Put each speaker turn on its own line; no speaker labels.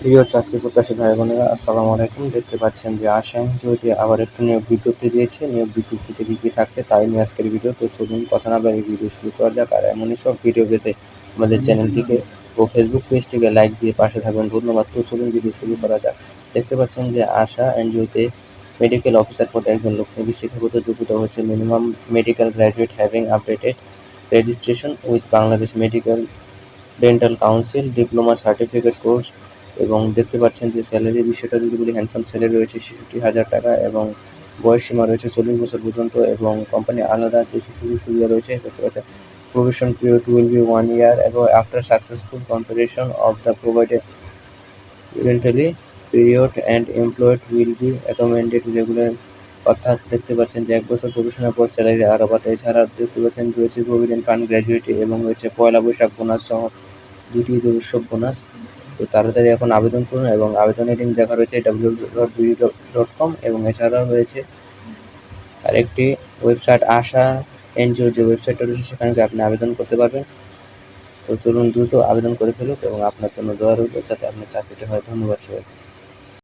প্রিয় চাকরি প্রত্যাশী ভাই বোনেরা, আসসালামু আলাইকুম। দেখতে পাচ্ছেন যে আশা এনজিওতে আবার একটি নিয়োগ বিজ্ঞপ্তি দিয়েছে। নিয়োগ বিজ্ঞপ্তিতে কি কি থাকছে তাই নিয়ে আজকের ভিডিও। তো চলুন কথা না বাড়িয়ে ভিডিও শুরু করা যাক। আর এমনই সব ভিডিও পেতে আমাদের চ্যানেলটিকে ও ফেসবুক পেজটিকে লাইক দিয়ে পাশে থাকবেন, ধন্যবাদ। তো চলুন ভিডিও শুরু করা যাক। দেখতে পাচ্ছেন যে আশা এনজিওতে মেডিকেল অফিসার পদে একজন লোক নিয়োগ। শিক্ষাগত যোগ্যতা হচ্ছে minimum medical graduate having updated registration with Bangladesh medical dental council diploma certificate course. এবং দেখতে পাচ্ছেন যে স্যালারি বিষয়টা যদি বলি, হ্যান্ডসাম স্যালারি রয়েছে ৬৬,০০০ টাকা এবং বয়স সীমা রয়েছে ৪০ বছর পর্যন্ত। এবং কোম্পানি আলাদা যে সুযোগ সুবিধা রয়েছে দেখতে পাচ্ছেন, provision period will be 1 year এবং after successful comparison of the provided eventually period and employed will be accommodated regular. অর্থাৎ দেখতে পাচ্ছেন যে ১ বছর প্রভিশনের পর স্যালারি আরও বাড়ে। এছাড়া দেখতে পাচ্ছেন রয়েছে প্রভিডেন্ট ফান্ড গ্র্যাজুইটি এবং রয়েছে পয়লা বৈশাখ বোনাস সহ ২টি উৎসব বোনাস। তো তাড়াতাড়ি এখন আবেদন করুন এবং আবেদনের লিঙ্ক দেখা রয়েছে www.bidi.com এবং এছাড়াও রয়েছে আরেকটি ওয়েবসাইট আশা এনজিও, যে ওয়েবসাইটটা রয়েছে সেখানে গিয়ে আপনি আবেদন করতে পারবেন। তো চলুন দ্রুত আবেদন করে ফেলুন এবং আপনার জন্য দোয়া রইল যাতে আপনার চাকরিটা হয়। ধন্যবাদ সবাইকে।